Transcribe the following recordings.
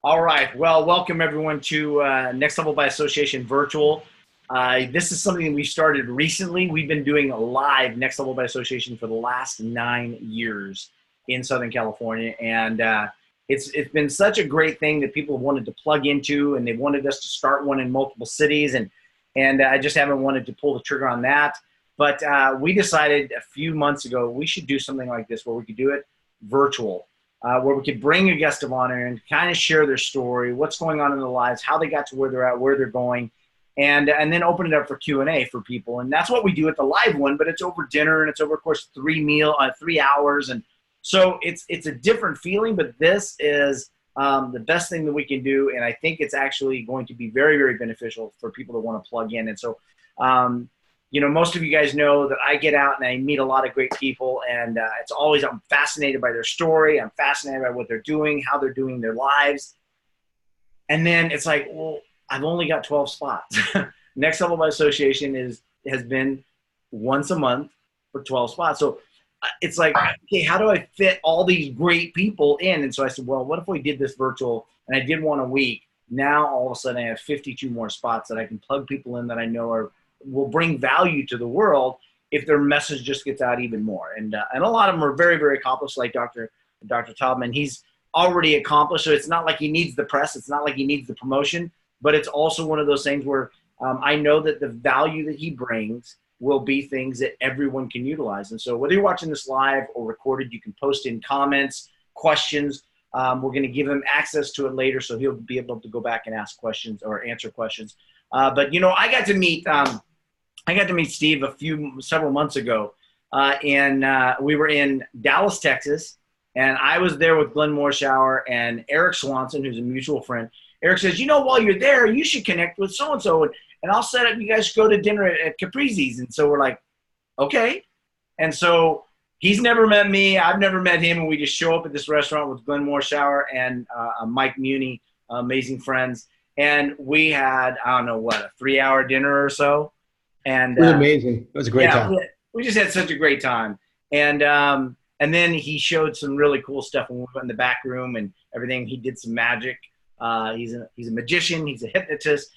All right. Well, welcome everyone to Next Level by Association Virtual. This is something we started recently. We've been doing a live Next Level by Association for the last 9 years in Southern California, and it's been such a great thing that people have wanted to plug into, and they wanted us to start one in multiple cities, and I just haven't wanted to pull the trigger on that. But we decided a few months ago we should do something like this where we could do it virtual, where we could bring a guest of honor and kind of share their story, what's going on in their lives, how they got to where they're at, where they're going, and then open it up for Q&A for people. And that's what we do at the live one, but it's over dinner and it's over, of course, 3 hours. And so it's a different feeling, but this is the best thing that we can do. And I think it's actually going to be very, very beneficial for people that want to plug in. And so, most of you guys know that I get out and I meet a lot of great people, and it's always, I'm fascinated by their story. I'm fascinated by what they're doing, how they're doing their lives. And then it's like, well, I've only got 12 spots. Next Level by Association has been once a month for 12 spots. So it's like, okay, how do I fit all these great people in? And so I said, well, what if we did this virtual? And I did one a week. Now all of a sudden I have 52 more spots that I can plug people in that I know will bring value to the world if their message just gets out even more. And a lot of them are very, very accomplished, like Dr. Taubman. He's already accomplished, so it's not like he needs the press. It's not like he needs the promotion, but it's also one of those things where I know that the value that he brings will be things that everyone can utilize. And so whether you're watching this live or recorded, you can post in comments, questions. We're going to give him access to it later, so he'll be able to go back and ask questions or answer questions. But I got to meet Steve several months ago, and we were in Dallas, Texas, and I was there with Glenn Morshower and Eric Swanson, who's a mutual friend. Eric says, while you're there, you should connect with so-and-so, and I'll set up, you guys go to dinner at Caprizi's. And so we're like, okay. And so he's never met me. I've never met him, and we just show up at this restaurant with Glenn Morshower and Mike Muni, amazing friends. And we had, I don't know what, a 3-hour dinner or so. And it was amazing. It was a great time. We just had such a great time. And then he showed some really cool stuff when we went in the back room and everything. He did some magic. He's a magician. He's a hypnotist.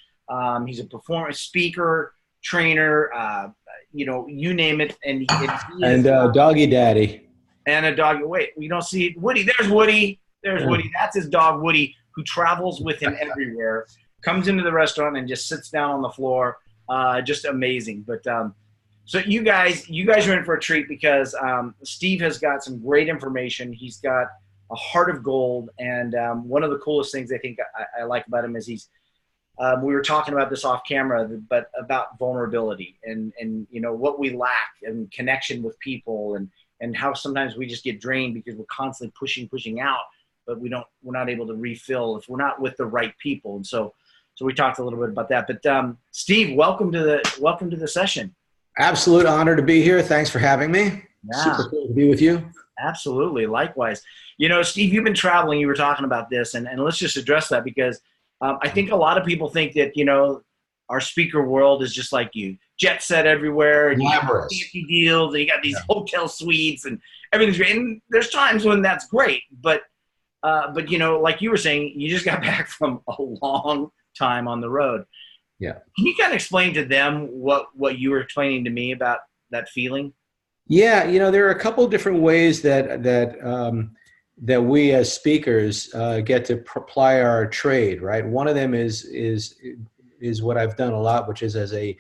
He's a performance speaker, trainer, you name it. And doggy daddy. And a dog. Wait, we don't see Woody. There's Woody. Woody. That's his dog, Woody, who travels with him everywhere, comes into the restaurant and just sits down on the floor. Just amazing. But so you guys are in for a treat because Steve has got some great information. He's got a heart of gold. And one of the coolest things I think I like about him is we were talking about this off camera, but about vulnerability and what we lack and connection with people and how sometimes we just get drained because we're constantly pushing out, but we're not able to refill if we're not with the right people. And so we talked a little bit about that. But Steve, welcome to the session. Absolute honor to be here. Thanks for having me. Yeah. Super cool to be with you. Absolutely. Likewise. Steve, you've been traveling. You were talking about this, and let's just address that because I think a lot of people think that, our speaker world is just like you. Jet set everywhere. And glamorous. You got fancy deals, and you got these hotel suites, and everything's great. And there's times when that's great. But like you were saying, you just got back from a long time on the road. Yeah. Can you kind of explain to them what you were explaining to me about that feeling? Yeah. There are a couple of different ways that we as speakers get to ply our trade, right? One of them is what I've done a lot, which is as a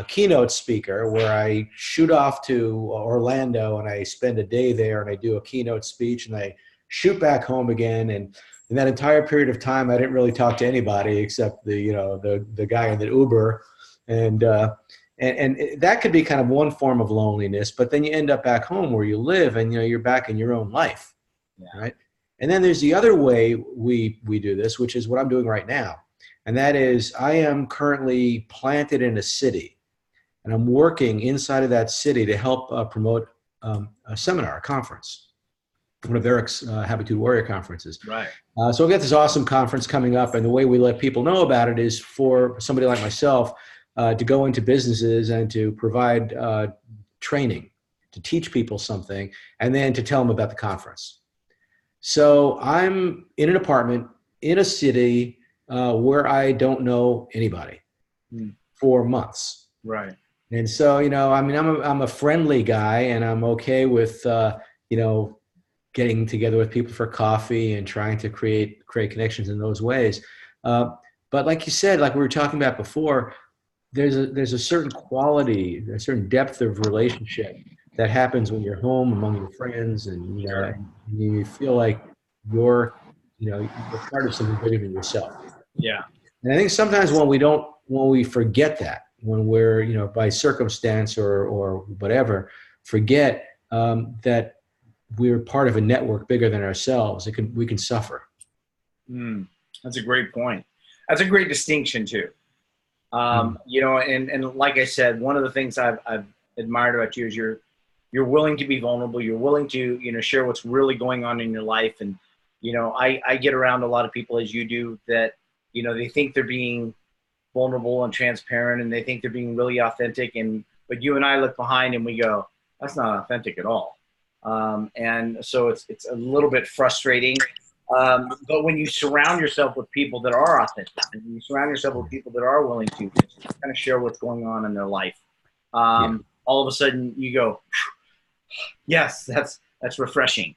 keynote speaker, where I shoot off to Orlando and I spend a day there and I do a keynote speech and I shoot back home again. And in that entire period of time, I didn't really talk to anybody except the guy in the Uber, and that could be kind of one form of loneliness. But then you end up back home where you live, and you're back in your own life. Yeah. Right. And then there's the other way we do this, which is what I'm doing right now. And that is I am currently planted in a city, and I'm working inside of that city to help promote a seminar, a conference, one of Eric's Habitude Warrior conferences. Right. So we've got this awesome conference coming up, and the way we let people know about it is for somebody like myself to go into businesses and to provide training, to teach people something, and then to tell them about the conference. So I'm in an apartment in a city where I don't know anybody for months. Right. And so, I mean, I'm a friendly guy, and I'm okay with, getting together with people for coffee and trying to create connections in those ways. But like you said, like we were talking about before, there's a certain quality, a certain depth of relationship that happens when you're home among your friends, and and you feel like you're you're part of something bigger than yourself. Yeah. And I think sometimes when we forget that, when we're by circumstance or whatever, forget that we're part of a network bigger than ourselves, we can suffer. That's a great point. That's a great distinction too. And like I said, one of the things I've admired about you is you're willing to be vulnerable. You're willing to, share what's really going on in your life. And, I get around a lot of people, as you do, that, they think they're being vulnerable and transparent, and they think they're being really authentic. But you and I look behind and we go, that's not authentic at all. And so it's a little bit frustrating. But when you surround yourself with people that are authentic, and you surround yourself with people that are willing to kind of share what's going on in their life, all of a sudden you go, yes, that's refreshing.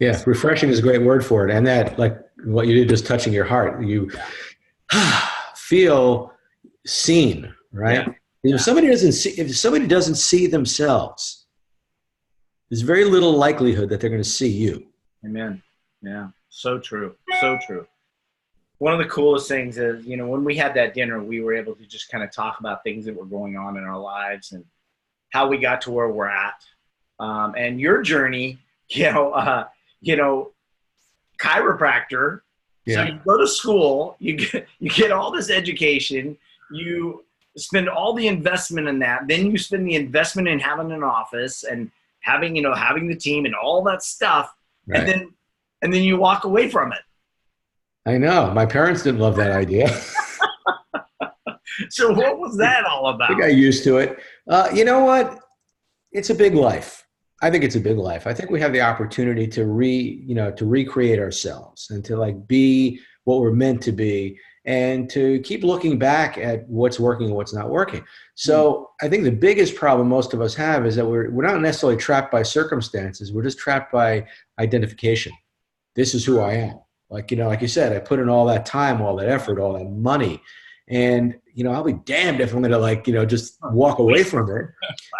Yeah, refreshing is a great word for it. And that, like what you did, just touching your heart, you feel seen, right? Yeah. If somebody doesn't see themselves, there's very little likelihood that they're going to see you. Amen. Yeah. So true. So true. One of the coolest things is, when we had that dinner, we were able to just kind of talk about things that were going on in our lives and how we got to where we're at. And your journey, chiropractor. Yeah. So you go to school, you get all this education, you spend all the investment in that. Then you spend the investment in having an office and having the team and all that stuff. Right. And then you walk away from it. I know. My parents didn't love that idea. So what was that all about? I got used to it. You know what? It's a big life. I think it's a big life. I think we have the opportunity to recreate ourselves and to be what we're meant to be, and to keep looking back at what's working and what's not working. So I think the biggest problem most of us have is that we're not necessarily trapped by circumstances. We're just trapped by identification. This is who I am. Like you said, I put in all that time, all that effort, all that money, and I'll be damned if I'm going to just walk away from it.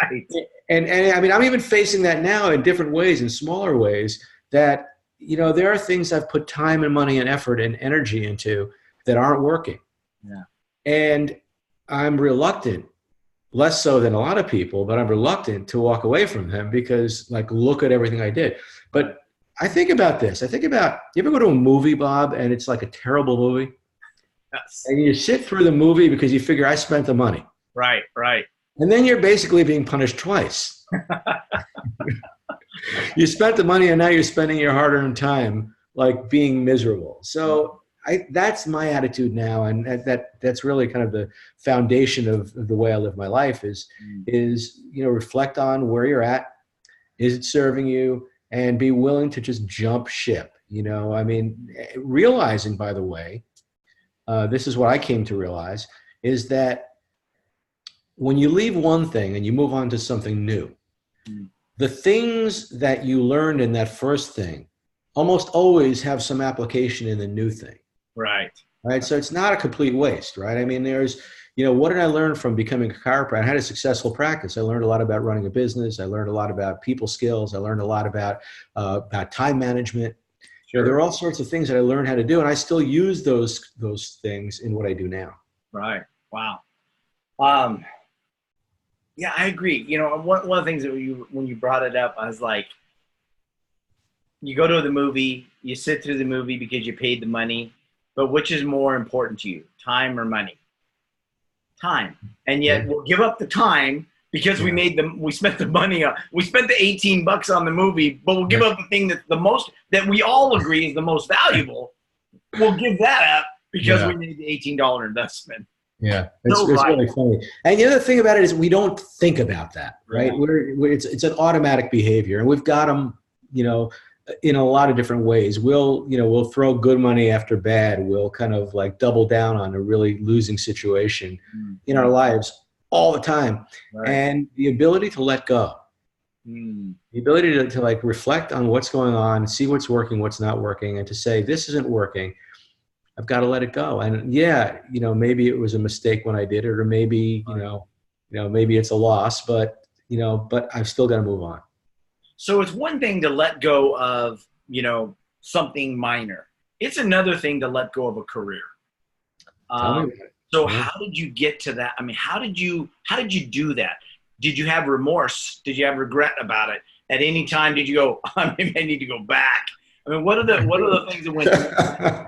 Right. And I mean, I'm even facing that now in different ways, in smaller ways, that there are things I've put time and money and effort and energy into that aren't working. Yeah. And I'm reluctant, less so than a lot of people, but I'm reluctant to walk away from them because look at everything I did. But I think about this. You ever go to a movie, Bob, and it's like a terrible movie? Yes. And you sit through the movie because you figure I spent the money. Right. And then you're basically being punished twice. You spent the money, and now you're spending your hard-earned time being miserable. So that's my attitude now, and that's really kind of the foundation of the way I live my life is reflect on where you're at. Is it serving you? And be willing to just jump ship. I mean, realizing, by the way, this is what I came to realize, is that when you leave one thing and you move on to something new, the things that you learned in that first thing almost always have some application in the new thing. Right. So it's not a complete waste, right? I mean, there's, what did I learn from becoming a chiropractor? I had a successful practice. I learned a lot about running a business. I learned a lot about people skills. I learned a lot about time management. Sure. There are all sorts of things that I learned how to do, and I still use those things in what I do now. Right. Wow. Yeah, I agree. One of the things that when you brought it up, I was like, you go to the movie, you sit through the movie because you paid the money, but which is more important to you, time or money? Time. And yet we'll give up the time because we spent the money on, we spent the $18 on the movie, but we'll give up the thing that we all agree is the most valuable. We'll give that up because we made the $18 investment. Yeah, it's really funny. And the other thing about it is we don't think about that, right? It's an automatic behavior, and we've got them, in a lot of different ways. We'll throw good money after bad. We'll kind of like double down on a really losing situation in our lives all the time. Right. And the ability to let go, the ability to like reflect on what's going on, see what's working, what's not working, and to say, this isn't working. I've got to let it go. And yeah, maybe it was a mistake when I did it, or maybe, maybe it's a loss, but I've still got to move on. So it's one thing to let go of, something minor. It's another thing to let go of a career. Tell me about it. So how did you get to that? I mean, how did you do that? Did you have remorse? Did you have regret about it? At any time, did you go, maybe I need to go back? I mean, what are the things that went through?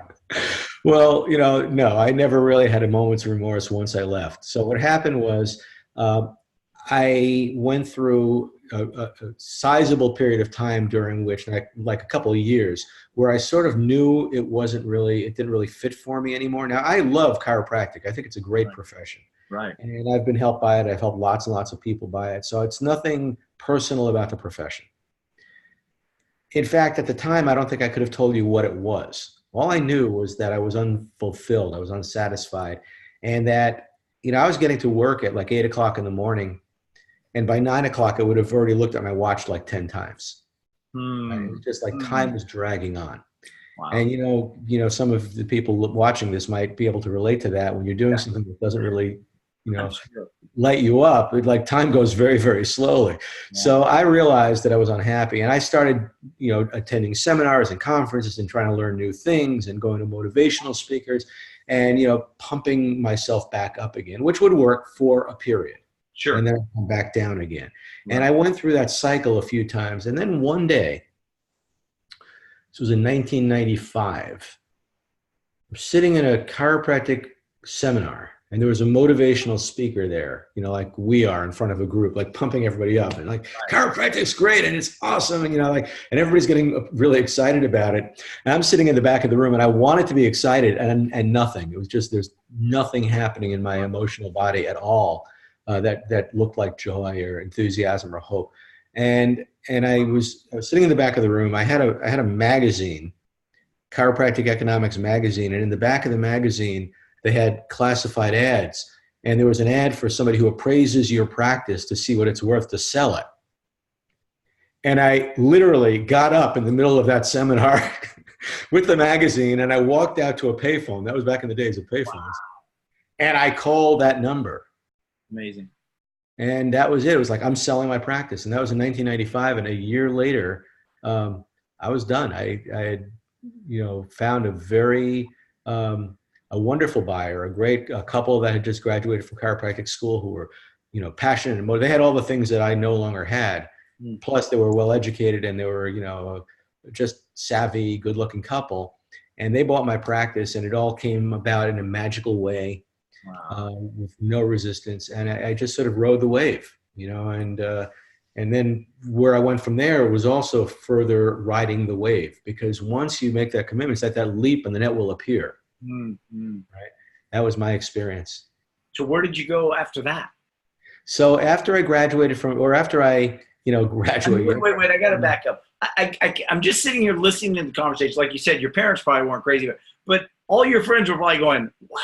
Well, no, I never really had a moment's remorse once I left. So what happened was I went through a sizable period of time during which, like a couple of years, where I sort of knew it didn't really fit for me anymore. Now, I love chiropractic. I think it's a great profession. Right. And I've been helped by it. I've helped lots and lots of people by it. So it's nothing personal about the profession. In fact, at the time, I don't think I could have told you what it was. All I knew was that I was unfulfilled. I was unsatisfied. And that, I was getting to work at like 8 o'clock in the morning. And by 9 o'clock, I would have already looked at my watch like 10 times. Right? It was just like time was dragging on. Wow. And, some of the people watching this might be able to relate to that. When you're doing something that doesn't really, light you up, like time goes very, very slowly. Yeah. So I realized that I was unhappy, and I started, attending seminars and conferences and trying to learn new things and going to motivational speakers and, pumping myself back up again, which would work for a period. Sure. And then I'd come back down again. Right. And I went through that cycle a few times. And then one day, this was in 1995, I'm sitting in a chiropractic seminar, and there was a motivational speaker there, like we are in front of a group, like pumping everybody up and like, chiropractic's great and it's awesome. And, and everybody's getting really excited about it. And I'm sitting in the back of the room, and I wanted to be excited and nothing. It was just, there's nothing happening in my emotional body at all that looked like joy or enthusiasm or hope. And I was sitting in the back of the room. I had a magazine, Chiropractic Economics magazine. And in the back of the magazine, they had classified ads, and there was an ad for somebody who appraises your practice to see what it's worth to sell it. And I literally got up in the middle of that seminar with the magazine, and I walked out to a payphone. That was back in the days of payphones. Wow. And I called that number. Amazing. And that was it. It was like, I'm selling my practice. And that was in 1995. And a year later, I was done. I had, found a wonderful buyer, a couple that had just graduated from chiropractic school who were, passionate and motivated. They had all the things that I no longer had. Plus they were well educated, and they were, just savvy, good looking couple. And they bought my practice, and it all came about in a magical way. Wow. With no resistance. And I just sort of rode the wave, and then where I went from there was also further riding the wave, because once you make that commitment, it's like that leap and the net will appear. Right. That was my experience. So where did you go after that? So after I graduated after I, graduated. Wait, I got to back up. I'm just sitting here listening to the conversation. Like you said, your parents probably weren't crazy, but all your friends were probably going, what?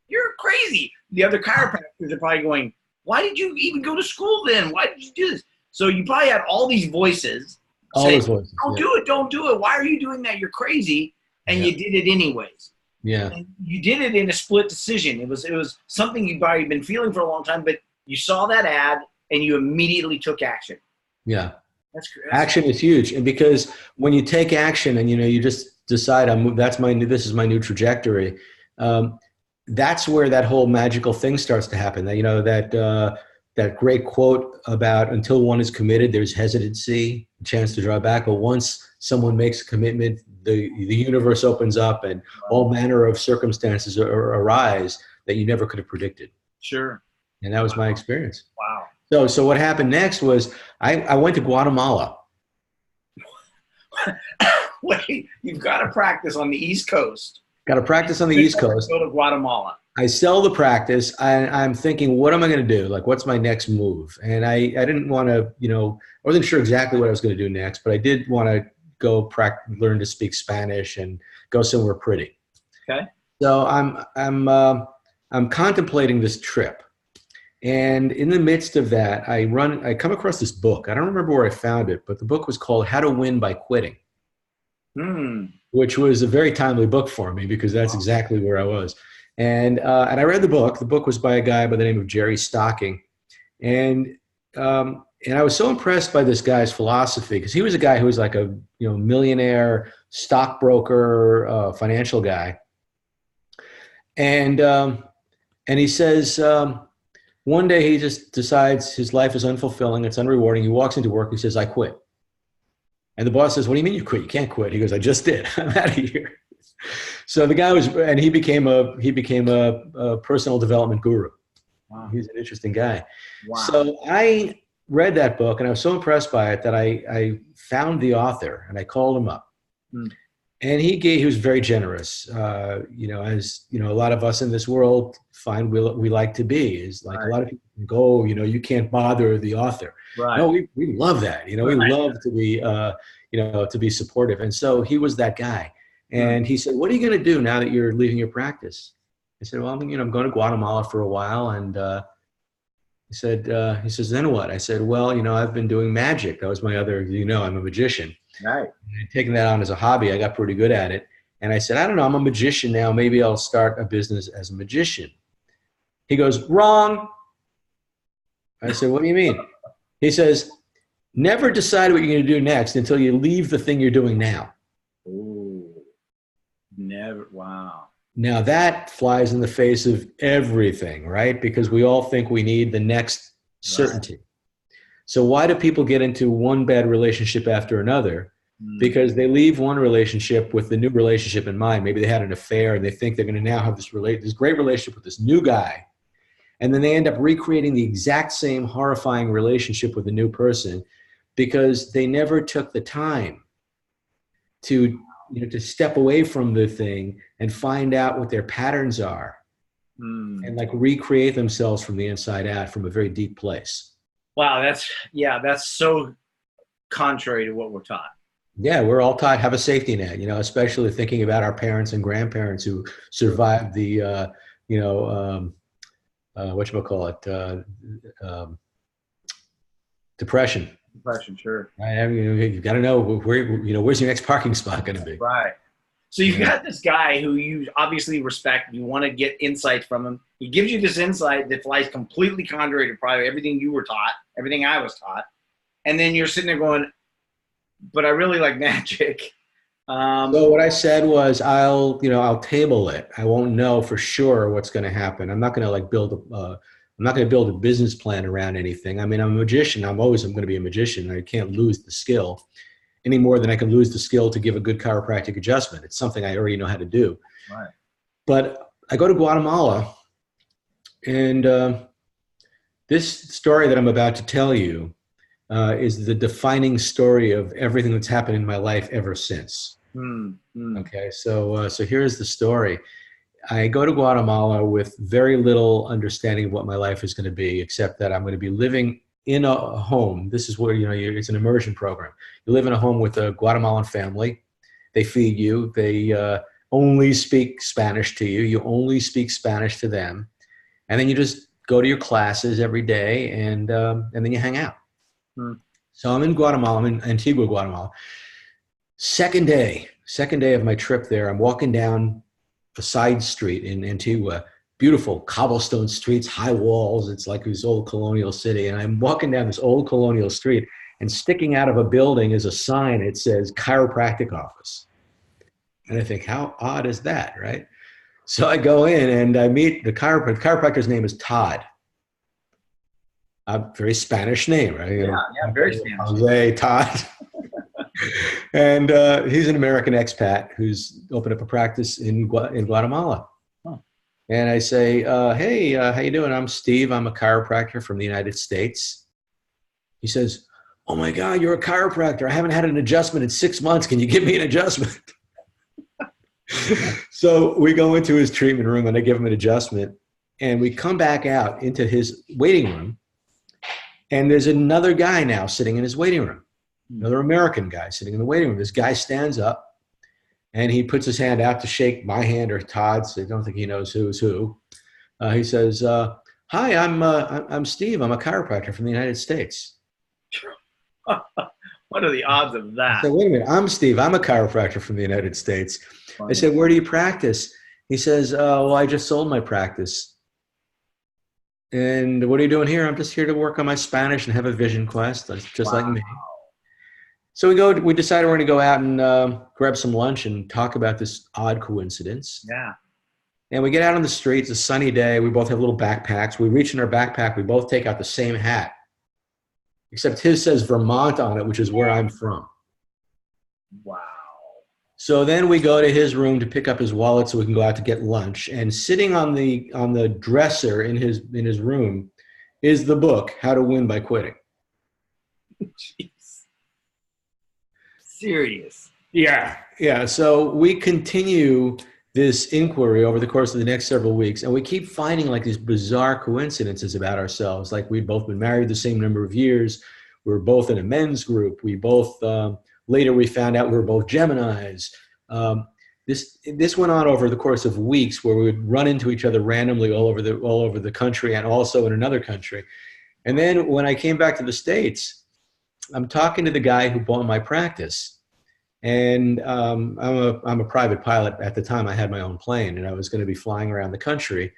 You're crazy. The other chiropractors are probably going, why did you even go to school then? Why did you do this? So you probably had all these voices saying, don't do it. Why are you doing that? You're crazy. And you did it anyways. Yeah. And you did it in a split decision. It was something you'd probably been feeling for a long time, but you saw that ad and you immediately took action. Yeah. That's great. Action is huge. And because when you take action and, you just decide this is my new trajectory, that's where that whole magical thing starts to happen. That great quote about, until one is committed, there's hesitancy, a chance to draw back. But once someone makes a commitment, the universe opens up, and all manner of circumstances arise that you never could have predicted. Sure. And that was my experience. Wow. So what happened next was I went to Guatemala. Wait, you've got to practice on the East Coast. Got to practice on the East Coast. Go to Guatemala. I sell the practice. I'm thinking, what am I going to do? Like, what's my next move? And I didn't want to, I wasn't sure exactly what I was going to do next, but I did want to go learn to speak Spanish and go somewhere pretty. Okay. So I'm contemplating this trip. And in the midst of that, I come across this book. I don't remember where I found it, but the book was called How to Win by Quitting, which was a very timely book for me because that's exactly where I was. And I read the book. The book was by a guy by the name of Jerry Stocking. And I was so impressed by this guy's philosophy because he was a guy who was like a millionaire stockbroker, financial guy. And he says, one day he just decides his life is unfulfilling, it's unrewarding. He walks into work, he says, I quit. And the boss says, what do you mean you quit? You can't quit. He goes, I just did. I'm out of here. So the guy he became a personal development guru. Wow. He's an interesting guy. Wow. So I read that book and I was so impressed by it that I found the author and I called him up. And he was very generous. As a lot of us in this world find we like to be, is like a lot of people go, you can't bother the author. Right. No, we love that. We love to be, to be supportive. And so he was that guy. And he said, what are you going to do now that you're leaving your practice? I said, well, I'm going to Guatemala for a while. And he says, then what? I said, well, I've been doing magic. That was my other, I'm a magician. Right. And taking that on as a hobby, I got pretty good at it. And I said, I don't know, I'm a magician now. Maybe I'll start a business as a magician. He goes, wrong. I said, what do you mean? He says, never decide what you're going to do next until you leave the thing you're doing now. Ooh, never. Wow. Now that flies in the face of everything, right? Because we all think we need the next certainty. Right. So why do people get into one bad relationship after another? Because they leave one relationship with the new relationship in mind. Maybe they had an affair and they think they're going to now have this great relationship with this new guy. And then they end up recreating the exact same horrifying relationship with a new person because they never took the time to step away from the thing and find out what their patterns are and like recreate themselves from the inside out from a very deep place. Wow, that's so contrary to what we're taught. Yeah, we're all taught have a safety net, especially thinking about our parents and grandparents who survived the, depression. Depression, sure. Right? I mean, you've got to know where's your next parking spot going to be. Right. So you've got this guy who you obviously respect. You want to get insight from him. He gives you this insight that flies completely contrary to probably everything you were taught, everything I was taught. And then you're sitting there going, but I really like magic. So what I said was, I'll table it. I won't know for sure what's going to happen. I'm not going to build a business plan around anything. I mean, I'm a magician. I'm going to be a magician. I can't lose the skill any more than I can lose the skill to give a good chiropractic adjustment. It's something I already know how to do. Right. But I go to Guatemala, and this story that I'm about to tell you is the defining story of everything that's happened in my life ever since. Okay, so here's the story. I go to Guatemala with very little understanding of what my life is going to be, except that I'm going to be living in a home. This is where, it's an immersion program. You live in a home with a Guatemalan family. They feed you. They only speak Spanish to you. You only speak Spanish to them. And then you just go to your classes every day and then you hang out. So I'm in Guatemala. I'm in Antigua, Guatemala. Second day of my trip there, I'm walking down a side street in Antigua. Beautiful cobblestone streets, high walls. It's like this old colonial city. And I'm walking down this old colonial street, and sticking out of a building is a sign. It says chiropractic office. And I think, how odd is that, right? So I go in and I meet the chiropractor. The chiropractor's name is Todd. A very Spanish name, right? Yeah, very Spanish. Jose, Todd. And he's an American expat who's opened up a practice in Guatemala. And I say, hey, how you doing? I'm Steve. I'm a chiropractor from the United States. He says, oh my God, you're a chiropractor. I haven't had an adjustment in 6 months. Can you give me an adjustment? So we go into his treatment room and I give him an adjustment. And we come back out into his waiting room. And there's another guy now sitting in his waiting room. Another American guy sitting in the waiting room. This guy stands up and he puts his hand out to shake my hand or Todd's. I don't think he knows who's who. He says, "Hi, I'm Steve. I'm a chiropractor from the United States." What are the odds of that? I said, "Wait a minute. I'm Steve. I'm a chiropractor from the United States." Funny. I said, "Where do you practice?" He says, "Well, I just sold my practice." "And what are you doing here?" "I'm just here to work on my Spanish and have a vision quest, just like me." So we decided we're going to go out and grab some lunch and talk about this odd coincidence. Yeah. And we get out on the street. It's a sunny day. We both have little backpacks. We reach in our backpack. We both take out the same hat, except his says Vermont on it, which is where I'm from. Wow. So then we go to his room to pick up his wallet so we can go out to get lunch. And sitting on the dresser in his room is the book, How to Win by Quitting. Jeez. Serious. Yeah. Yeah. So we continue this inquiry over the course of the next several weeks, and we keep finding like these bizarre coincidences about ourselves. Like we'd both been married the same number of years. We were both in a men's group. We both, later we found out we were both Geminis. This went on over the course of weeks where we would run into each other randomly all over the country and also in another country. And then when I came back to the States, I'm talking to the guy who bought my practice, and I'm a private pilot. At the time, I had my own plane, and I was going to be flying around the country,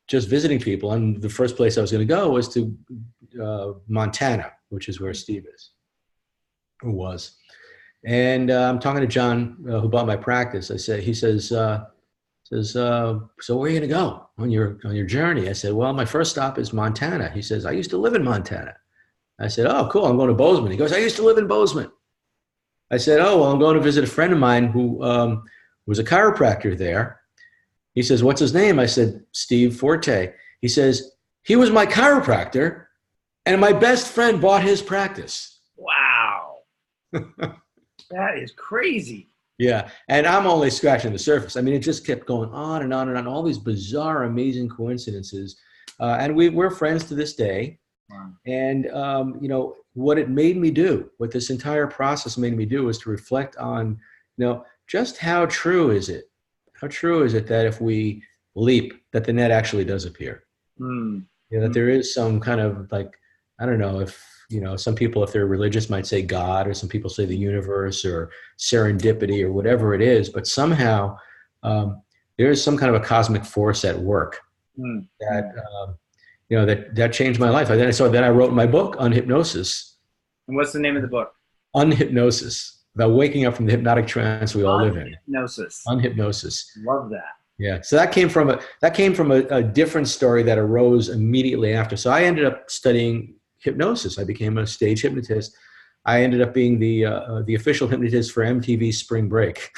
just visiting people. And the first place I was going to go was to Montana, which is where Steve is, or was. And I'm talking to John, who bought my practice. He says, "So where are you going to go on your journey?" I said, "Well, my first stop is Montana." He says, "I used to live in Montana." I said, "Oh, cool. I'm going to Bozeman." He goes, "I used to live in Bozeman." I said, "Oh, well, I'm going to visit a friend of mine who was a chiropractor there." He says, "What's his name?" I said, "Steve Forte." He says, "He was my chiropractor, and my best friend bought his practice." Wow. That is crazy. Yeah. And I'm only scratching the surface. I mean, it just kept going on and on and on, all these bizarre, amazing coincidences. And we're friends to this day. Wow. And, what it made me do, what this entire process made me do was to reflect on, just how true is it? How true is it that if we leap, that the net actually does appear? That there is some kind of like, I don't know if, some people, if they're religious, might say God, or some people say the universe or serendipity or whatever it is. But somehow there is some kind of a cosmic force at work that changed my life. Then I wrote my book, Unhypnosis. And what's the name of the book? Unhypnosis, about waking up from the hypnotic trance we all live in. Unhypnosis. Love that. Yeah. So that came from a different story that arose immediately after. So I ended up studying hypnosis. I became a stage hypnotist. I ended up being the official hypnotist for MTV Spring Break.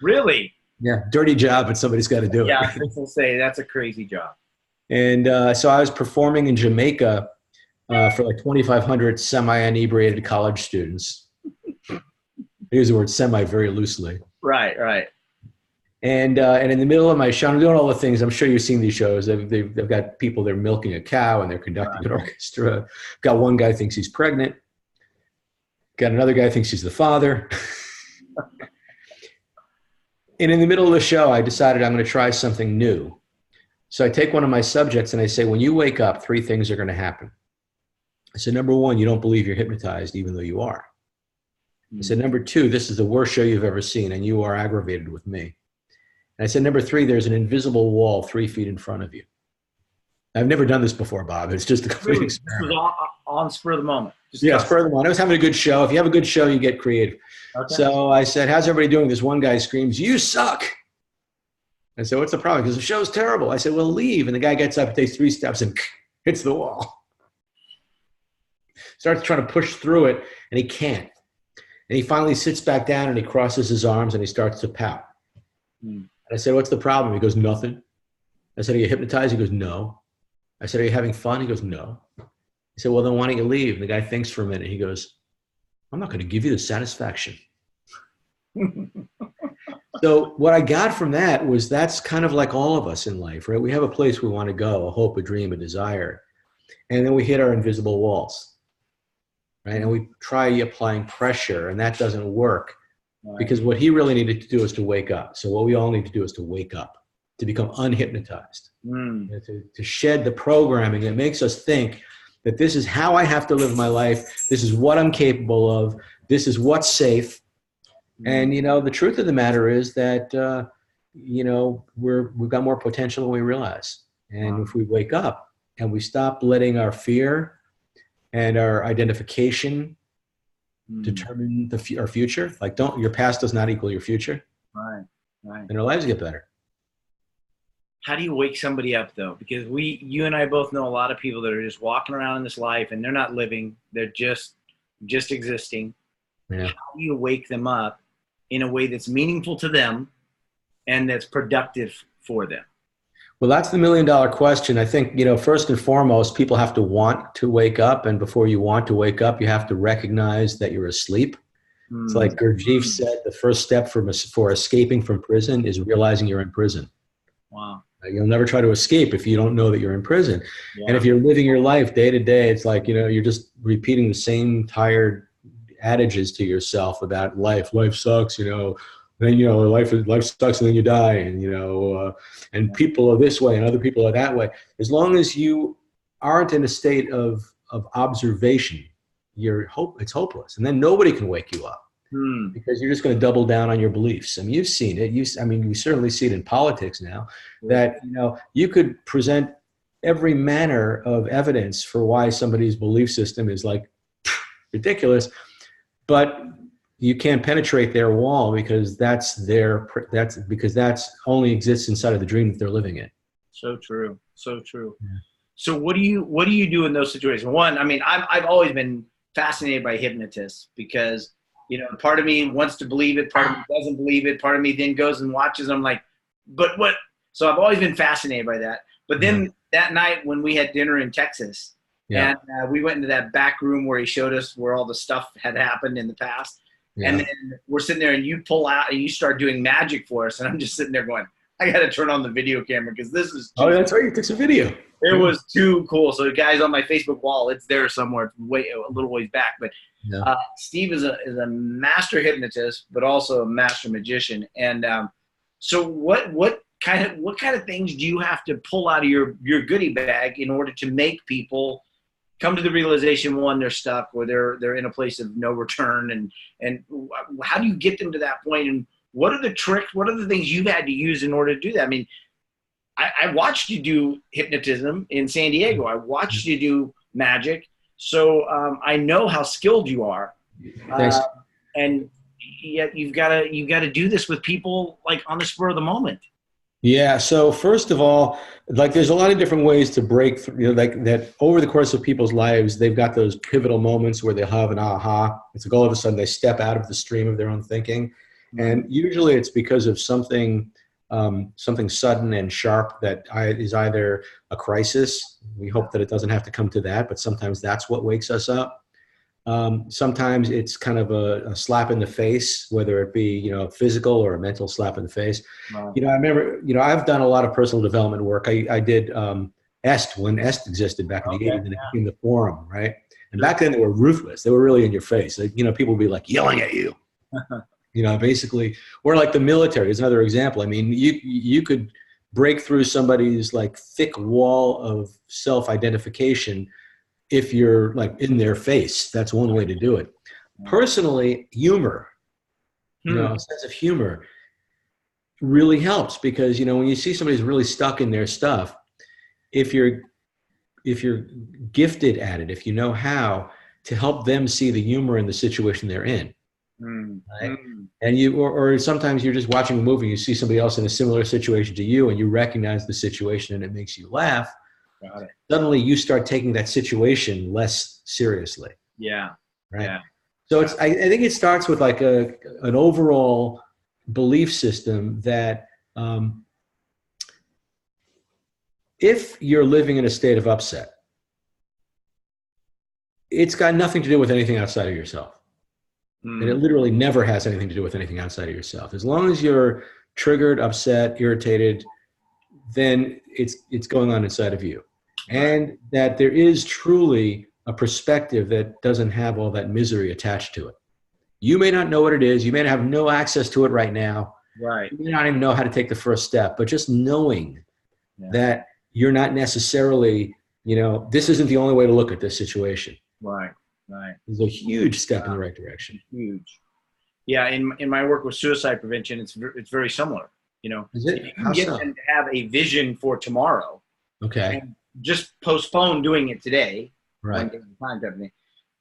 Really? Yeah. Dirty job, but somebody's got to do it. Yeah, I was going to say that's a crazy job. And so I was performing in Jamaica for like 2,500 semi-inebriated college students. I use the word semi very loosely. Right. And in the middle of my show, I'm doing all the things. I'm sure you've seen these shows. They've got people, they're milking a cow and they're conducting an orchestra. Got one guy thinks he's pregnant. Got another guy thinks he's the father. And in the middle of the show, I decided I'm going to try something new. So I take one of my subjects and I say, when you wake up, 3 things are going to happen. I said, number 1, you don't believe you're hypnotized, even though you are. I said, number 2, this is the worst show you've ever seen, and you are aggravated with me. And I said, number 3, there's an invisible wall 3 feet in front of you. I've never done this before, Bob. It's just a complete experiment. This was on spur of the moment. Spur of the moment. I was having a good show. If you have a good show, you get creative. Okay. So I said, how's everybody doing? This one guy screams, "You suck." I said, what's the problem? Because the show's terrible. I said, well, leave. And the guy gets up, takes 3 steps, and hits the wall. Starts trying to push through it, and he can't. And he finally sits back down, and he crosses his arms, and he starts to pout. And I said, what's the problem? He goes, nothing. I said, are you hypnotized? He goes, no. I said, are you having fun? He goes, no. I said, well, then why don't you leave? And the guy thinks for a minute. He goes, I'm not going to give you the satisfaction. So what I got from that was that's kind of like all of us in life, right? We have a place we want to go, a hope, a dream, a desire. And then we hit our invisible walls. right? And we try applying pressure, and that doesn't work Right. because what he really needed to do is to wake up. So what we all need to do is to wake up, to become unhypnotized, to shed the programming that makes us think that this is how I have to live my life. This is what I'm capable of. This is what's safe. And, you know, the truth of the matter is that, you know, we've got more potential than we realize. And if we wake up and we stop letting our fear and our identification determine our future, like your past does not equal your future. Right. Right. And our lives get better. How do you wake somebody up though? Because you and I both know a lot of people that are just walking around in this life and they're not living. They're just existing. Yeah. How do you wake them up in a way that's meaningful to them and that's productive for them? Well, that's the $1 million question. I think, you know, first and foremost, people have to want to wake up. And before you want to wake up, you have to recognize that you're asleep. It's like Gurdjieff said, the first step for escaping from prison is realizing you're in prison. Wow. You'll never try to escape if you don't know that you're in prison. Yeah. And if you're living your life day to day, it's like, you know, you're just repeating the same tired adages to yourself about life. Life sucks, you know. Then, you know, life sucks and then you die. And, you know, and people are this way and other people are that way. As long as you aren't in a state of observation, it's hopeless. And then nobody can wake you up. Because you're just going to double down on your beliefs. I mean, you've seen it. I mean, we certainly see it in politics now that, you know, you could present every manner of evidence for why somebody's belief system is like ridiculous, but you can't penetrate their wall because that's only exists inside of the dream that they're living in. So true. So true. Yeah. So what do you do in those situations? One, I mean, I've always been fascinated by hypnotists because, you know, part of me wants to believe it, part of me doesn't believe it, part of me then goes and watches. I'm like, but what? So I've always been fascinated by that. But then that night when we had dinner in Texas, and we went into that back room where he showed us where all the stuff had happened in the past. Yeah. And then we're sitting there and you pull out and you start doing magic for us. And I'm just sitting there going, I got to turn on the video camera because this is oh, that's right. You took some video. It was too cool. So, guys, on my Facebook wall, it's there somewhere, a little ways back. But Steve is a master hypnotist, but also a master magician. And so, what kind of things do you have to pull out of your goodie bag in order to make people come to the realization, one, they're stuck, or they're in a place of no return, and how do you get them to that point? And what are the tricks? What are the things you've had to use in order to do that? I mean, I watched you do hypnotism in San Diego. I watched you do magic. So I know how skilled you are. And yet you've got to do this with people like on the spur of the moment. Yeah. So first of all, like there's a lot of different ways to break through, you know, like that over the course of people's lives, they've got those pivotal moments where they have an aha. It's like all of a sudden they step out of the stream of their own thinking. And usually it's because of something sudden and sharp that is either a crisis. We hope that it doesn't have to come to that, but sometimes that's what wakes us up. Sometimes it's kind of a slap in the face, whether it be, you know, physical or a mental slap in the face. Wow. You know, I remember, you know, I've done a lot of personal development work. I did EST when EST existed back in the 80s, and it became the Forum, right? And back then they were ruthless. They were really in your face. Like, you know, people would be like yelling at you. You know, basically, or like the military is another example. I mean, you could break through somebody's like thick wall of self-identification if you're like in their face. That's one way to do it. Personally, humor, you know, a sense of humor really helps because, you know, when you see somebody's really stuck in their stuff, if you're gifted at it, if you know how to help them see the humor in the situation they're in. Right? And or sometimes you're just watching a movie, you see somebody else in a similar situation to you and you recognize the situation and it makes you laugh. Got it. Suddenly you start taking that situation less seriously. Yeah. Right. Yeah. So I think it starts with like an overall belief system that if you're living in a state of upset, it's got nothing to do with anything outside of yourself. And it literally never has anything to do with anything outside of yourself. As long as you're triggered, upset, irritated, then it's going on inside of you. And that there is truly a perspective that doesn't have all that misery attached to it. You may not know what it is. You may have no access to it right now. Right. You may not even know how to take the first step, but just knowing Yeah. that you're not necessarily, this isn't the only way to look at this situation. Right. Right. Is a huge step in the right direction. Huge. Yeah. In my work with suicide prevention, it's very similar. Is it? If you How can get so? them to have a vision for tomorrow, Okay. and just postpone doing it today, one Right. day at a time, type of thing,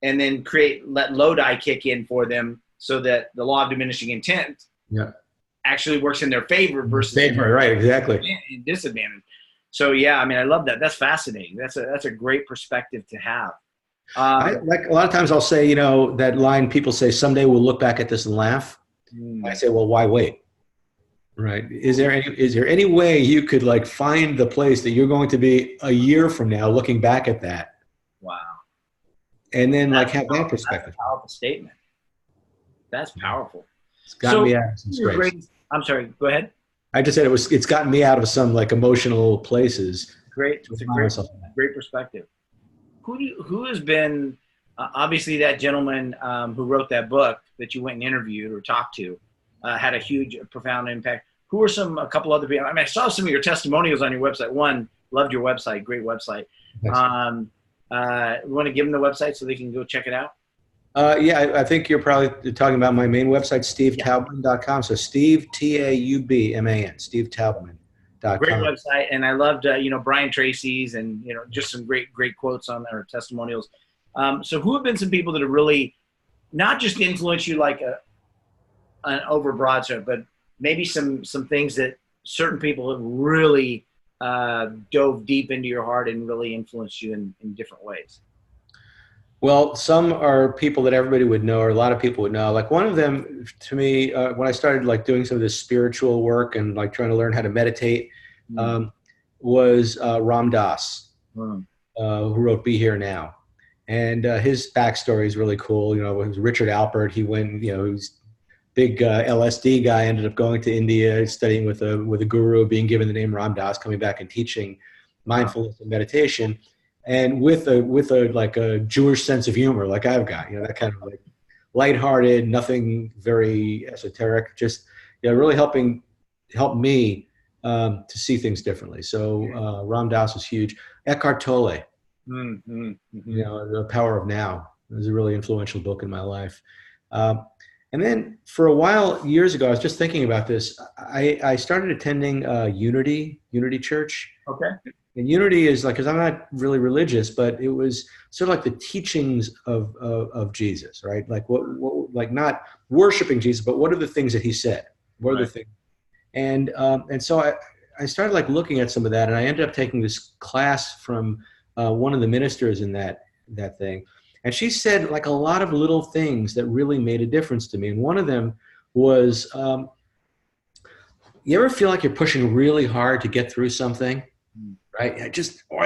and then let Lodi kick in for them so that the law of diminishing intent Yeah. actually works in their favor versus Favor, right? Exactly. disadvantage. So yeah, I mean, I love that. That's fascinating. That's a great perspective to have. Like a lot of times I'll say, that line people say, someday we'll look back at this and laugh. I say, well, why wait? Right. Is there any way you could like find the place that you're going to be a year from now looking back at that? Wow. And then like have that perspective. That's a powerful statement. That's powerful. It's gotten me out of some scrapes. I'm sorry, go ahead. I just said it's gotten me out of some like emotional places. Great. It's a great perspective. Who has been, obviously that gentleman who wrote that book that you went and interviewed or talked to had a huge, profound impact. Who are a couple other people? I mean, I saw some of your testimonials on your website. One, loved your website, great website. We want to give them the website so they can go check it out? Yeah, I think you're probably talking about my main website, SteveTaubman.com. So Steve, Taubman, SteveTaubman.com. Great website. And I loved, Brian Tracy's and, just some great quotes on there, testimonials. So who have been some people that have really not just influenced you like an overbroad show, but maybe some things that certain people have really dove deep into your heart and really influenced you in different ways? Well, some are people that everybody would know, or a lot of people would know. Like one of them, to me, when I started like doing some of this spiritual work and like trying to learn how to meditate, was Ram Dass, who wrote "Be Here Now," and his backstory is really cool. It was Richard Alpert. He went, he was big LSD guy. Ended up going to India, studying with a guru, being given the name Ram Dass, coming back and teaching mindfulness and meditation. And with a Jewish sense of humor, like I've got, that kind of like lighthearted, nothing very esoteric, just really helped me to see things differently. So Ram Dass was huge. Eckhart Tolle, The Power of Now, was a really influential book in my life. And then for a while, years ago, I was just thinking about this. I started attending Unity Church. Okay. And Unity is like, because I'm not really religious, but it was sort of like the teachings of Jesus, right? Like what like not worshiping Jesus, but what are the things that he said? What are the things? And so I started like looking at some of that, and I ended up taking this class from one of the ministers in that thing. And she said like a lot of little things that really made a difference to me. And one of them was, you ever feel like you're pushing really hard to get through something? Right? I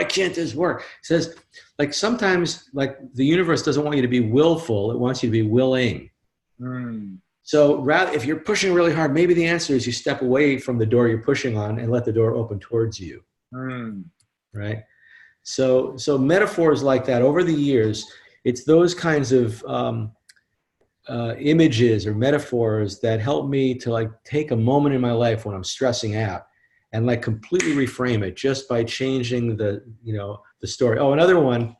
can't do this work. It says, like sometimes like the universe doesn't want you to be willful. It wants you to be willing. So rather, if you're pushing really hard, maybe the answer is you step away from the door you're pushing on and let the door open towards you. Right? So metaphors like that over the years, it's those kinds of images or metaphors that help me to like take a moment in my life when I'm stressing out and like completely reframe it just by changing the story. Oh, another one.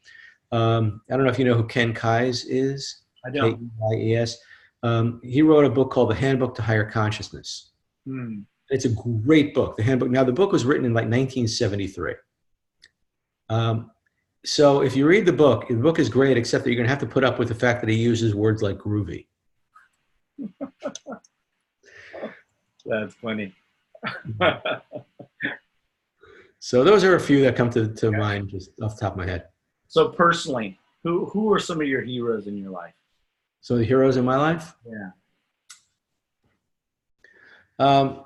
I don't know if you know who Ken Keyes is. I don't. Keyes. He wrote a book called The Handbook to Higher Consciousness. It's a great book. The Handbook. Now the book was written in like 1973. So if you read the book is great, except that you're going to have to put up with the fact that he uses words like groovy. That's funny. So those are a few that come to mind just off the top of my head. So personally, who are some of your heroes in your life? So the heroes in my life? Yeah.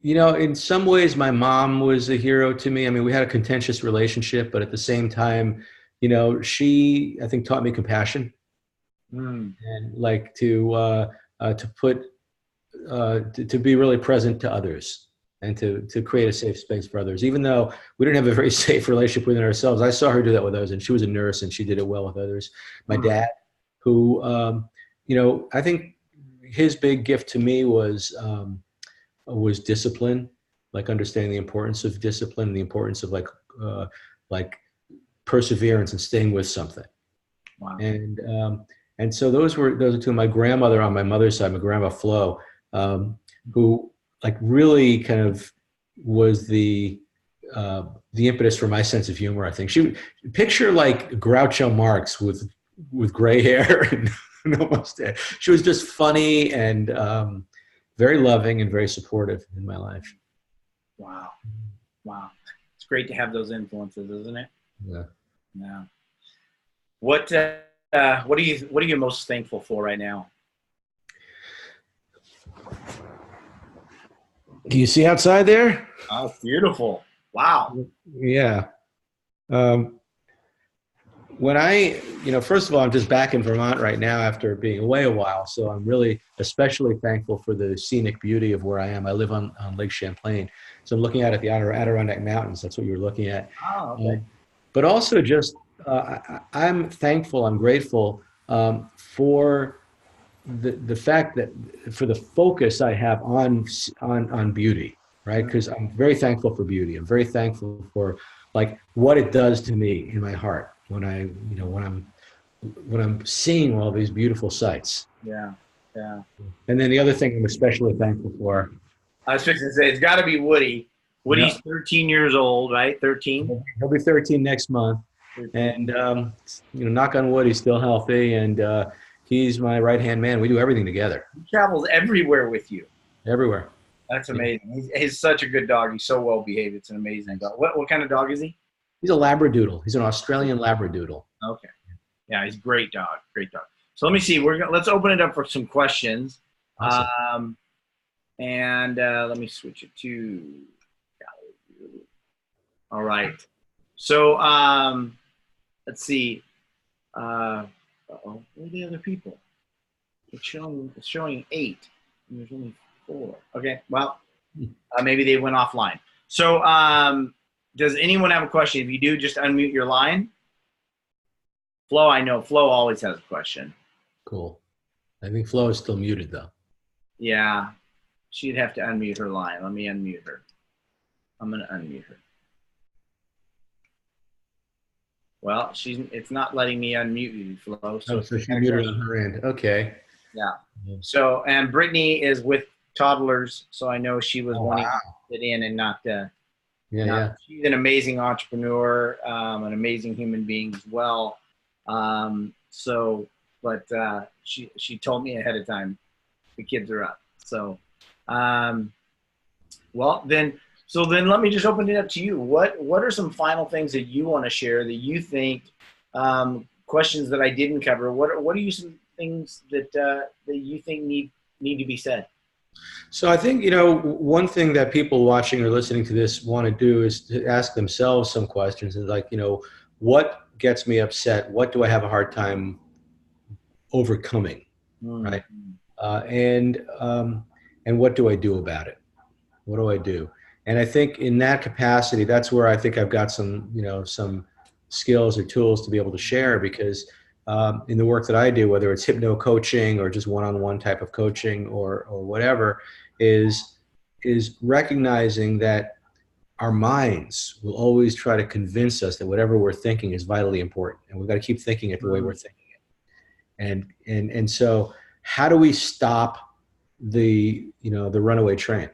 In some ways, my mom was a hero to me. I mean, we had a contentious relationship, but at the same time, she, I think, taught me compassion and like to be really present to others. and to create a safe space for others. Even though we didn't have a very safe relationship within ourselves, I saw her do that with others, and she was a nurse, and she did it well with others. My dad, who, I think his big gift to me was discipline, like understanding the importance of discipline, the importance of like perseverance and staying with something. Wow. And so those are two. My grandmother on my mother's side, my grandma Flo, who like really kind of was the impetus for my sense of humor. I think she picture like Groucho Marx with gray hair and almost. She was just funny and very loving and very supportive in my life. Wow. Wow. It's great to have those influences, isn't it? Yeah. Yeah. What are you most thankful for right now? Do you see outside there? Oh, beautiful. Wow. Yeah. When first of all, I'm just back in Vermont right now after being away a while. So I'm really especially thankful for the scenic beauty of where I am. I live on Lake Champlain. So I'm looking out at the Adirondack Mountains. That's what you were looking at. Oh, okay. But also just, I'm thankful, I'm grateful for the fact that for the focus I have on beauty, right? Because I'm very thankful for beauty. I'm very thankful for like what it does to me in my heart when I'm seeing all these beautiful sights. Yeah. Yeah. And then the other thing I'm especially thankful for. I was fixing to say, it's got to be Woody. Woody's 13 years old, right? 13. He'll be 13 next month. 13. And, knock on wood, he's still healthy. And he's my right-hand man. We do everything together. He travels everywhere with you. Everywhere. That's amazing. He's such a good dog. He's so well behaved. It's an amazing dog. What kind of dog is he? He's a Labradoodle. He's an Australian Labradoodle. Okay. Yeah, he's a great dog. Great dog. So let me see. Let's open it up for some questions. Awesome. And let me switch it to. All right. So let's see. Where are the other people? It's showing 8. And there's only 4. Okay. Well, maybe they went offline. So does anyone have a question? If you do, just unmute your line. Flo, I know Flo always has a question. Cool. I think Flo is still muted though. Yeah. She'd have to unmute her line. Let me unmute her. I'm going to unmute her. Well, it's not letting me unmute you, Flo. So she muted on her end. Okay. Yeah. So, and Brittany is with toddlers, so I know she was wanting to fit in and not. Yeah. She's an amazing entrepreneur, an amazing human being as well. She told me ahead of time the kids are up. So, So then let me just open it up to you. What are some final things that you want to share that you think, questions that I didn't cover? What are you some things that you think need to be said? So I think, one thing that people watching or listening to this want to do is to ask themselves some questions. Is like, what gets me upset? What do I have a hard time overcoming? Right. And what do I do about it? What do I do? And I think in that capacity, that's where I think I've got some skills or tools to be able to share, because in the work that I do, whether it's hypno coaching or just one-on-one type of coaching or whatever, is recognizing that our minds will always try to convince us that whatever we're thinking is vitally important, and we've got to keep thinking it the way we're thinking it. And so how do we stop the runaway train?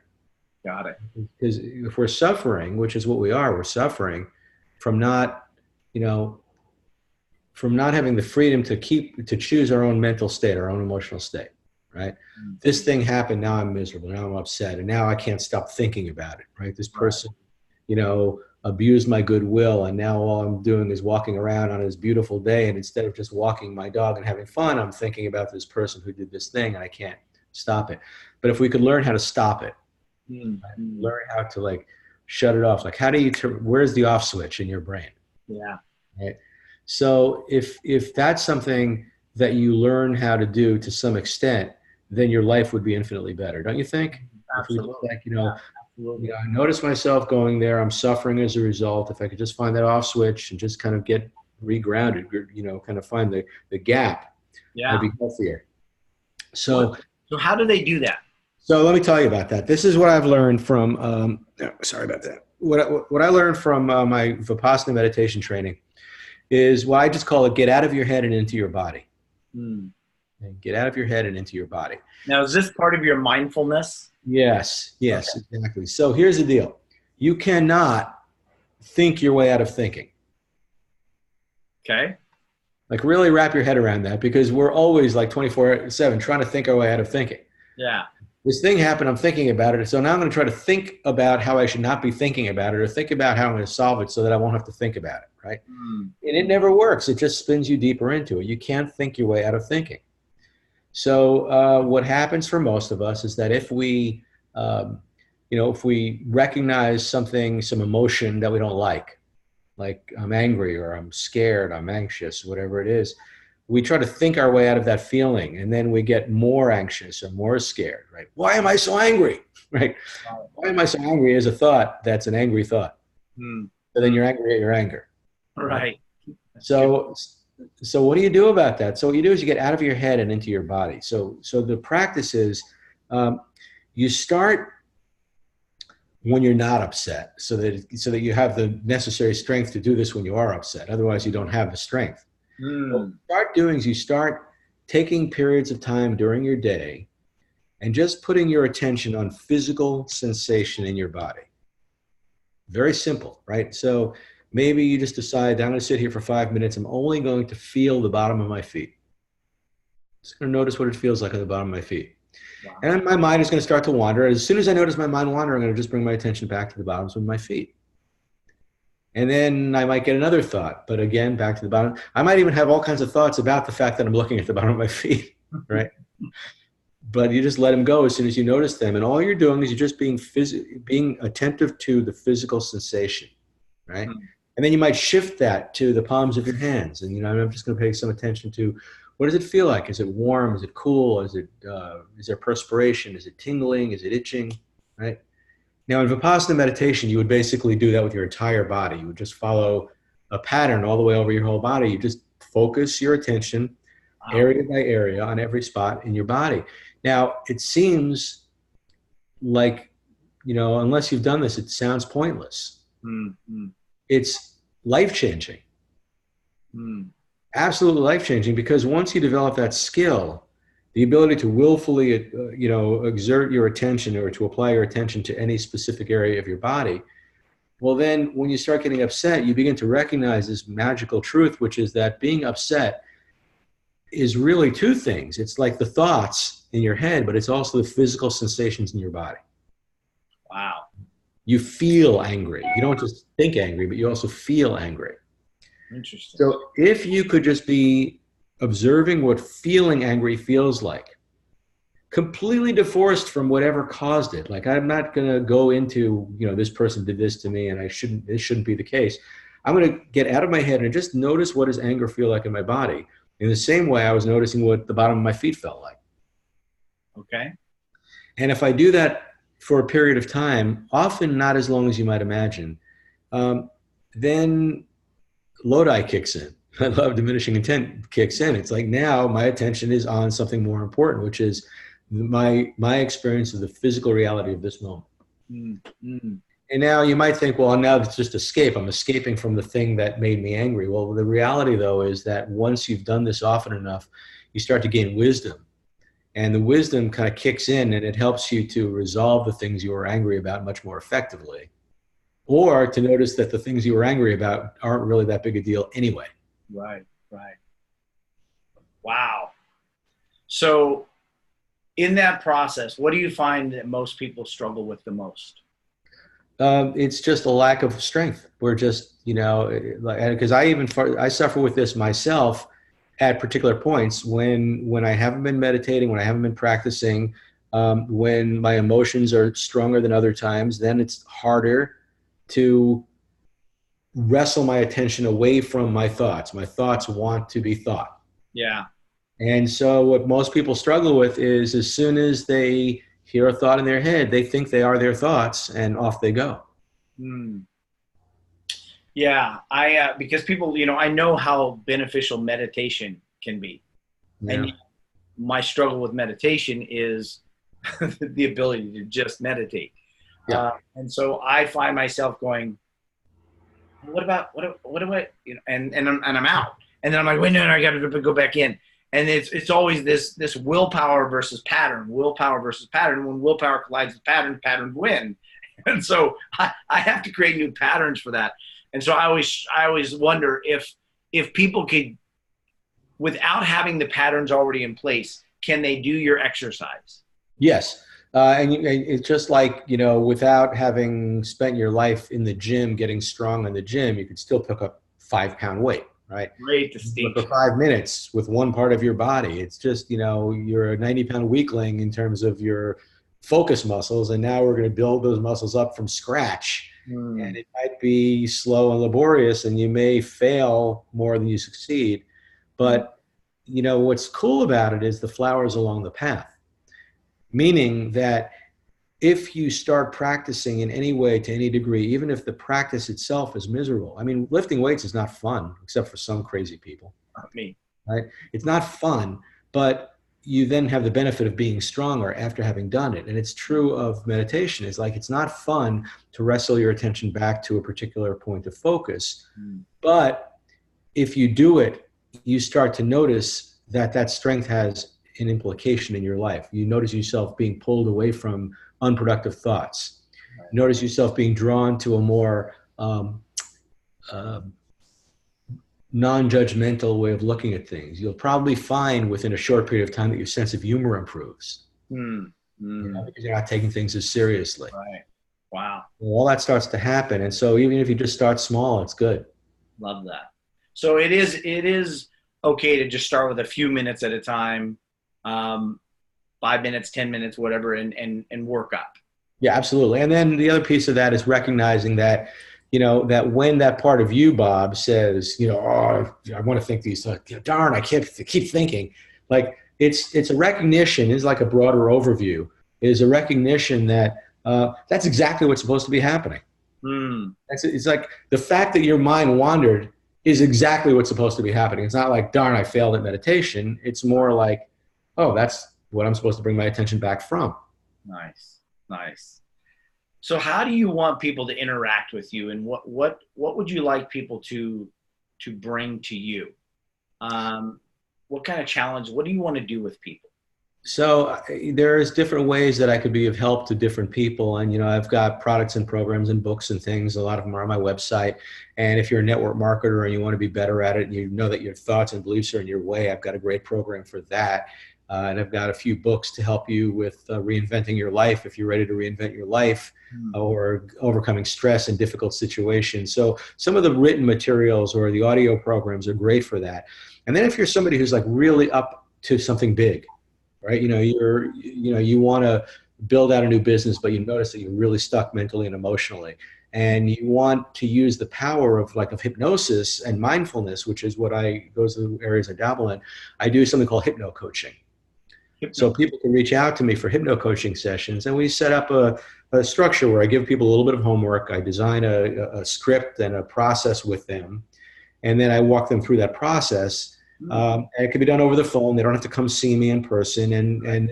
Got it. Because if we're suffering, which is what we are, we're suffering from not having the freedom to choose our own mental state, our own emotional state, right? Mm-hmm. This thing happened, now I'm miserable, now I'm upset, and now I can't stop thinking about it, right? This person, abused my goodwill, and now all I'm doing is walking around on this beautiful day, and instead of just walking my dog and having fun, I'm thinking about this person who did this thing, and I can't stop it. But if we could learn how to stop it, learn how to shut it off. How do you where's the off switch in your brain? Yeah. Right. So if that's something that you learn how to do to some extent, then your life would be infinitely better, don't you think? Absolutely. You Absolutely. know, I notice myself going there. I'm suffering as a result. If I could just find that off switch and just kind of get regrounded, you know, kind of find the gap, I'd Yeah. be healthier. What? So, So how do they do that? so let me tell you about that. This is what I've learned from, sorry about that. What I learned from my Vipassana meditation training is what I just call it: get out of your head and into your body. Hmm. And get out of your head and into your body. Now, is this part of your mindfulness? Yes, Okay. yes, exactly. So here's the deal: you cannot think your way out of thinking. Okay. Like really wrap your head around that, because we're always like 24/7 trying to think our way out of thinking. Yeah. This thing happened, I'm thinking about it. So now I'm going to try to think about how I should not be thinking about it, or think about how I'm going to solve it so that I won't have to think about it, right? Hmm. And it never works. It just spins you deeper into it. You can't think your way out of thinking. So what happens for most of us is that if we, um, you know, if we recognize something, some emotion that we don't like I'm angry or I'm scared, I'm anxious, whatever it is, we try to think our way out of that feeling, and then we get more anxious or more scared, right? Why am I so angry? Right? Why am I so angry is a thought that's an angry thought. Hmm. So then Hmm. you're angry at your anger, right? Right. That's good. So, so what do you do about that? So what you do is you get out of your head and into your body. So the practice is, um, you start when you're not upset, so that you have the necessary strength to do this when you are upset. Otherwise, you don't have the strength. What Hmm. you start doing is you start taking periods of time during your day and just putting your attention on physical sensation in your body. Very simple, right? So maybe you just decide, I'm going to sit here for 5 minutes. I'm only going to feel the bottom of my feet. Just going to notice what it feels like at the bottom of my feet. Wow. And my mind is going to start to wander. As soon as I notice my mind wander, I'm going to just bring my attention back to the bottoms of my feet. And then I might get another thought, but again, back to the bottom. I might even have all kinds of thoughts about the fact that I'm looking at the bottom of my feet, right? But you just let them go as soon as you notice them. And all you're doing is you're just being attentive to the physical sensation, right? Hmm. And then you might shift that to the palms of your hands. And, you know, I'm just going to pay some attention to, what does it feel like? Is it warm? Is it cool? Is there perspiration? Is it tingling? Is it itching? Right? Now, in Vipassana meditation, you would basically do that with your entire body. You would just follow a pattern all the way over your whole body. You just focus your attention Wow. area by area on every spot in your body. Now, it seems like, you know, unless you've done this, it sounds pointless. Hmm. Hmm. It's life changing, Hmm. absolutely life changing, because once you develop that skill, the ability to willfully, you know, exert your attention or to apply your attention to any specific area of your body, well, then when you start getting upset, you begin to recognize this magical truth, which is that being upset is really two things. It's like the thoughts in your head, but it's also the physical sensations in your body. Wow. You feel angry. You don't just think angry, but you also feel angry. Interesting. So if you could just be observing what feeling angry feels like, completely divorced from whatever caused it. Like, I'm not going to go into, you know, this person did this to me and this shouldn't be the case. I'm going to get out of my head and just notice what does anger feel like in my body. In the same way I was noticing what the bottom of my feet felt like. Okay. And if I do that for a period of time, often not as long as you might imagine, um, then Lodi kicks in. I love diminishing intent kicks in. It's like now my attention is on something more important, which is my experience of the physical reality of this moment. Hmm. Hmm. And now you might think, well, now it's just escape. I'm escaping from the thing that made me angry. Well, the reality, though, is that once you've done this often enough, you start to gain wisdom. And the wisdom kind of kicks in and it helps you to resolve the things you were angry about much more effectively. Or to notice that the things you were angry about aren't really that big a deal anyway. Right. Right. Wow. So in that process, what do you find that most people struggle with the most? It's just a lack of strength. We're just, you know, because I suffer with this myself at particular points when I haven't been meditating, when I haven't been practicing, when my emotions are stronger than other times, then it's harder to wrestle my attention away from my thoughts. My thoughts want to be thought. Yeah. And so what most people struggle with is as soon as they hear a thought in their head, they think they are their thoughts, and off they go. Hmm. Yeah, because people, I know how beneficial meditation can be, and Yeah. my struggle with meditation is the ability to just meditate, Yeah. and so I find myself going, "What about what do I?" And I'm out, and then I'm like, "Wait, no, I got to go back in." And it's always this willpower versus pattern, willpower versus pattern. When willpower collides with pattern, patterns win. And so I have to create new patterns for that. And so I always wonder if people could, without having the patterns already in place, can they do your exercise? Yes. It's just like, without having spent your life in the gym, getting strong in the gym, you could still pick up 5-pound weight, right? Great But for distinction. 5 minutes with one part of your body, it's just, you're a 90-pound weakling in terms of your focus muscles. And now we're going to build those muscles up from scratch. And Hmm. it might be slow and laborious, and you may fail more than you succeed. Hmm. But, what's cool about it is the flowers along the path, meaning that if you start practicing in any way to any degree, even if the practice itself is miserable, I mean, lifting weights is not fun, except for some crazy people, Not me. right? It's not fun, but you then have the benefit of being stronger after having done it. And it's true of meditation. It's like it's not fun to wrestle your attention back to a particular point of focus. Hmm. But if you do it, you start to notice that that strength has an implication in your life. You notice yourself being pulled away from unproductive thoughts. You notice yourself being drawn to a more uh, non-judgmental way of looking at things. You'll probably find within a short period of time that your sense of humor improves, Hmm. Hmm. because you're not taking things as seriously. Right. Wow. All that starts to happen. And so even if you just start small, it's good. Love that. So it is okay to just start with a few minutes at a time, um, 5 minutes, 10 minutes, whatever, and work up. Yeah, absolutely. And then the other piece of that is recognizing that, that when that part of you, Bob, says, oh, I want to think these thoughts, darn, I can't keep thinking. Like it's a recognition, is like a broader overview, is a recognition that that's exactly what's supposed to be happening. Hmm. It's like the fact that your mind wandered is exactly what's supposed to be happening. It's not like, darn, I failed at meditation. It's more like, oh, that's what I'm supposed to bring my attention back from. Nice. Nice. So how do you want people to interact with you, and what would you like people to bring to you? Um, what kind of challenge? What do you want to do with people? So there's different ways that I could be of help to different people. And, I've got products and programs and books and things. A lot of them are on my website. And if you're a network marketer and you want to be better at it, and you know that your thoughts and beliefs are in your way, I've got a great program for that. And I've got a few books to help you with reinventing your life if you're ready to reinvent your life, Hmm. or overcoming stress in difficult situations. So some of the written materials or the audio programs are great for that. And then if you're somebody who's like really up to something big, right? You want to build out a new business, but you notice that you're really stuck mentally and emotionally. And you want to use the power of hypnosis and mindfulness, which is what those are the areas I dabble in. I do something called hypno coaching. So Hypno. people can reach out to me for hypno coaching sessions, and we set up a structure where I give people a little bit of homework. I design a script and a process with them, and then I walk them through that process. Hmm. And it can be done over the phone. They don't have to come see me in person. And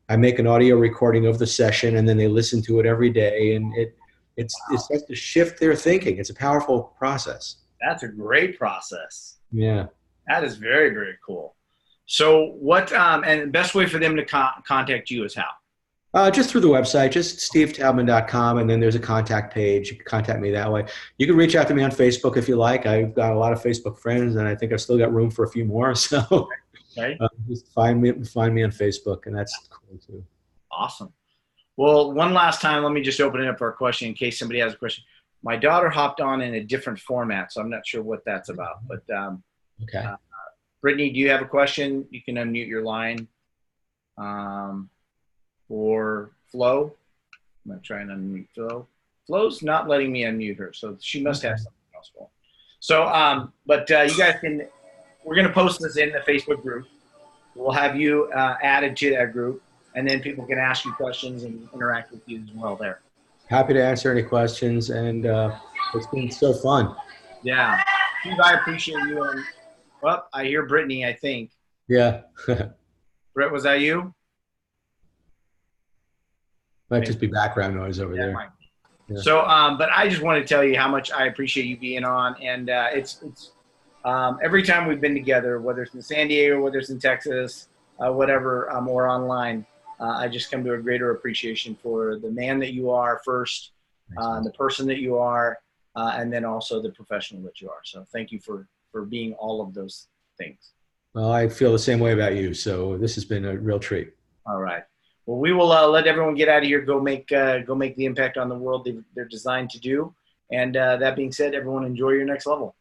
I make an audio recording of the session, and then they listen to it every day. And it starts to shift their thinking. It's a powerful process. That's a great process. Yeah. That is very, very cool. So what, and the best way for them to contact you is how? Just through the website, just stevetaubman.com, and then there's a contact page. You can contact me that way. You can reach out to me on Facebook if you like. I've got a lot of Facebook friends, and I think I've still got room for a few more. So Okay. just find me on Facebook, and that's cool too. Awesome. Well, one last time, let me just open it up for a question in case somebody has a question. My daughter hopped on in a different format, so I'm not sure what that's about. But Okay. Brittany, do you have a question? You can unmute your line. Um, or Flo. I'm going to try and unmute Flo. Flo's not letting me unmute her, so she must have something else for. So, but you guys we're going to post this in the Facebook group. We'll have you added to that group. and then people can ask you questions and interact with you as well there. Happy to answer any questions, and it's been so fun. Yeah. Steve, I appreciate you. And, well, I hear Brittany, I think. Yeah. Brett, was that you? Might Maybe. just be background noise over Yeah, there. Mike. Yeah. So, but I just want to tell you how much I appreciate you being on. And it's every time we've been together, whether it's in San Diego, whether it's in Texas, whatever, or online, I just come to a greater appreciation for the man that you are first, the person that you are, and then also the professional that you are. So thank you for being all of those things. Well, I feel the same way about you. So this has been a real treat. All right. Well, we will let everyone get out of here. Go make the impact on the world they're designed to do. And that being said, everyone enjoy your next level.